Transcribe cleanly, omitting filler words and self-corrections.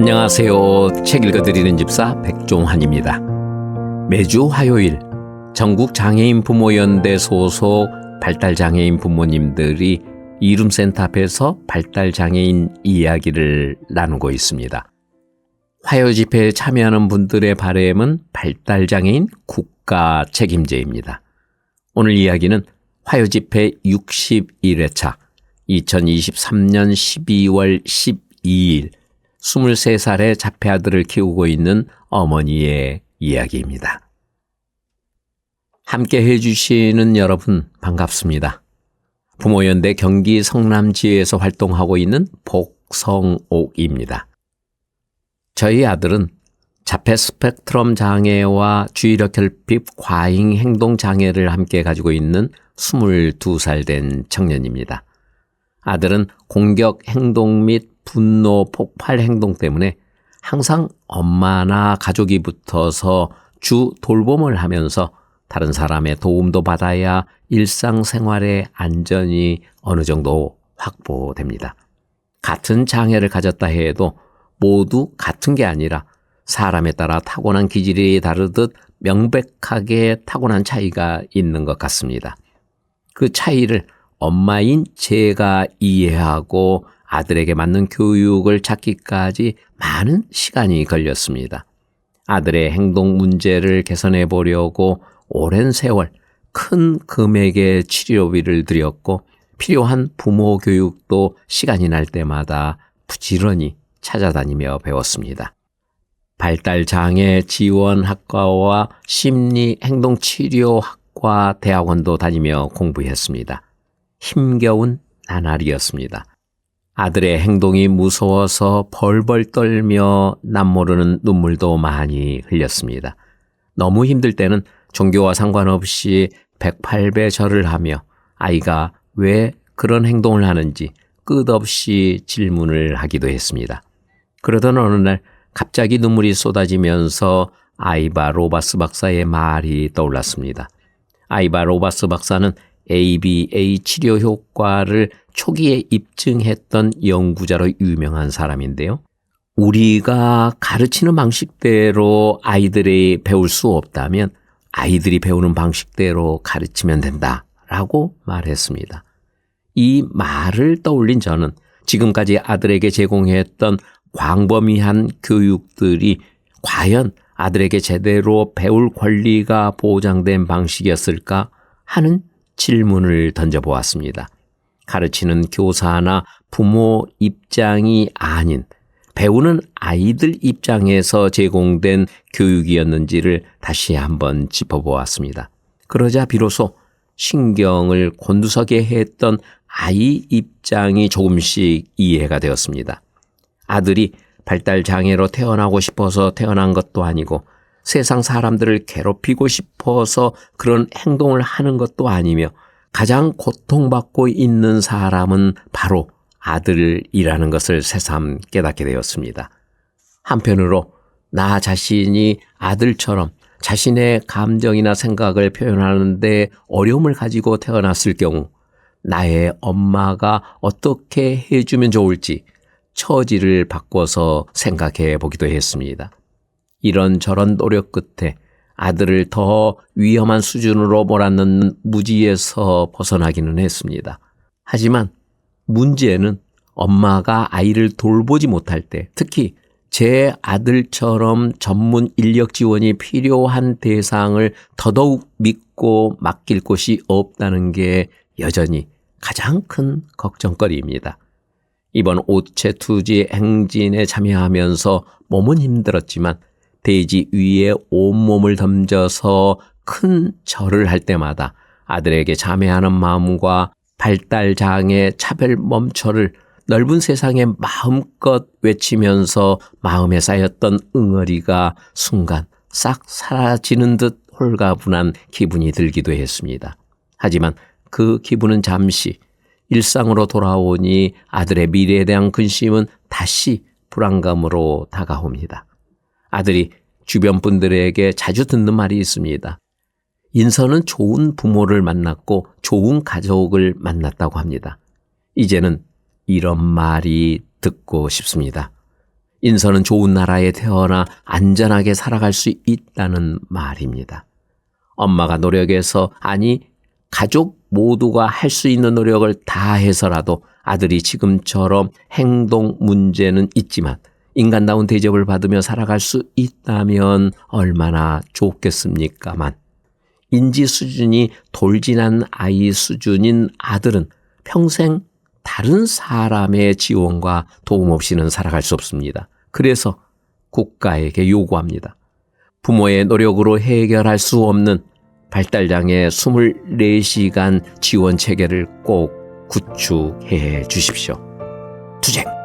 안녕하세요. 책 읽어드리는 집사 백종환입니다. 매주 화요일 전국장애인 부모연대 소속 발달장애인 부모님들이 이룸센터 앞에서 발달장애인 이야기를 나누고 있습니다. 화요 집회에 참여하는 분들의 바람은 발달장애인 국가 책임제입니다. 오늘 이야기는 화요 집회 61회차 2023년 12월 12일 23살의 자폐아들을 키우고 있는 어머니의 이야기입니다. 함께 해주시는 여러분 반갑습니다. 부모연대 경기 성남지에서 활동하고 있는 복성옥입니다. 저희 아들은 자폐 스펙트럼 장애와 주의력 결핍 과잉 행동 장애를 함께 가지고 있는 22살 된 청년입니다. 아들은 공격 행동 및 분노 폭발 행동 때문에 항상 엄마나 가족이 붙어서 주 돌봄을 하면서 다른 사람의 도움도 받아야 일상생활의 안전이 어느 정도 확보됩니다. 같은 장애를 가졌다 해도 모두 같은 게 아니라 사람에 따라 타고난 기질이 다르듯 명백하게 타고난 차이가 있는 것 같습니다. 그 차이를 엄마인 제가 이해하고 아들에게 맞는 교육을 찾기까지 많은 시간이 걸렸습니다. 아들의 행동 문제를 개선해 보려고 오랜 세월 큰 금액의 치료비를 들였고 필요한 부모 교육도 시간이 날 때마다 부지런히 찾아다니며 배웠습니다. 발달장애 지원학과와 심리행동치료학과 대학원도 다니며 공부했습니다. 힘겨운 나날이었습니다. 아들의 행동이 무서워서 벌벌 떨며 남모르는 눈물도 많이 흘렸습니다. 너무 힘들 때는 종교와 상관없이 108배 절을 하며 아이가 왜 그런 행동을 하는지 끝없이 질문을 하기도 했습니다. 그러던 어느 날 갑자기 눈물이 쏟아지면서 아이바 로바스 박사의 말이 떠올랐습니다. 아이바 로바스 박사는 ABA 치료 효과를 초기에 입증했던 연구자로 유명한 사람인데요. 우리가 가르치는 방식대로 아이들이 배울 수 없다면 아이들이 배우는 방식대로 가르치면 된다라고 말했습니다. 이 말을 떠올린 저는 지금까지 아들에게 제공했던 광범위한 교육들이 과연 아들에게 제대로 배울 권리가 보장된 방식이었을까 하는 질문을 던져보았습니다. 가르치는 교사나 부모 입장이 아닌 배우는 아이들 입장에서 제공된 교육이었는지를 다시 한번 짚어보았습니다. 그러자 비로소 신경을 곤두서게 했던 아이 입장이 조금씩 이해가 되었습니다. 아들이 발달장애로 태어나고 싶어서 태어난 것도 아니고 세상 사람들을 괴롭히고 싶어서 그런 행동을 하는 것도 아니며 가장 고통받고 있는 사람은 바로 아들이라는 것을 새삼 깨닫게 되었습니다. 한편으로 나 자신이 아들처럼 자신의 감정이나 생각을 표현하는데 어려움을 가지고 태어났을 경우 나의 엄마가 어떻게 해주면 좋을지 처지를 바꿔서 생각해 보기도 했습니다. 이런저런 노력 끝에 아들을 더 위험한 수준으로 몰아넣는 무지에서 벗어나기는 했습니다. 하지만 문제는 엄마가 아이를 돌보지 못할 때, 특히 제 아들처럼 전문 인력 지원이 필요한 대상을 더더욱 믿고 맡길 곳이 없다는 게 여전히 가장 큰 걱정거리입니다. 이번 오체 투지 행진에 참여하면서 몸은 힘들었지만 대지 위에 온몸을 던져서 큰 절을 할 때마다 아들에게 자매하는 마음과 발달장애 차별 멈춰를 넓은 세상에 마음껏 외치면서 마음에 쌓였던 응어리가 순간 싹 사라지는 듯 홀가분한 기분이 들기도 했습니다. 하지만 그 기분은 잠시, 일상으로 돌아오니 아들의 미래에 대한 근심은 다시 불안감으로 다가옵니다. 아들이 주변 분들에게 자주 듣는 말이 있습니다. 인선은 좋은 부모를 만났고 좋은 가족을 만났다고 합니다. 이제는 이런 말이 듣고 싶습니다. 인선은 좋은 나라에 태어나 안전하게 살아갈 수 있다는 말입니다. 엄마가 노력해서, 아니 가족 모두가 할 수 있는 노력을 다해서라도 아들이 지금처럼 행동 문제는 있지만 인간다운 대접을 받으며 살아갈 수 있다면 얼마나 좋겠습니까만, 인지 수준이 돌진한 아이 수준인 아들은 평생 다른 사람의 지원과 도움 없이는 살아갈 수 없습니다. 그래서 국가에게 요구합니다. 부모의 노력으로 해결할 수 없는 발달장애 24시간 지원 체계를 꼭 구축해 주십시오. 투쟁!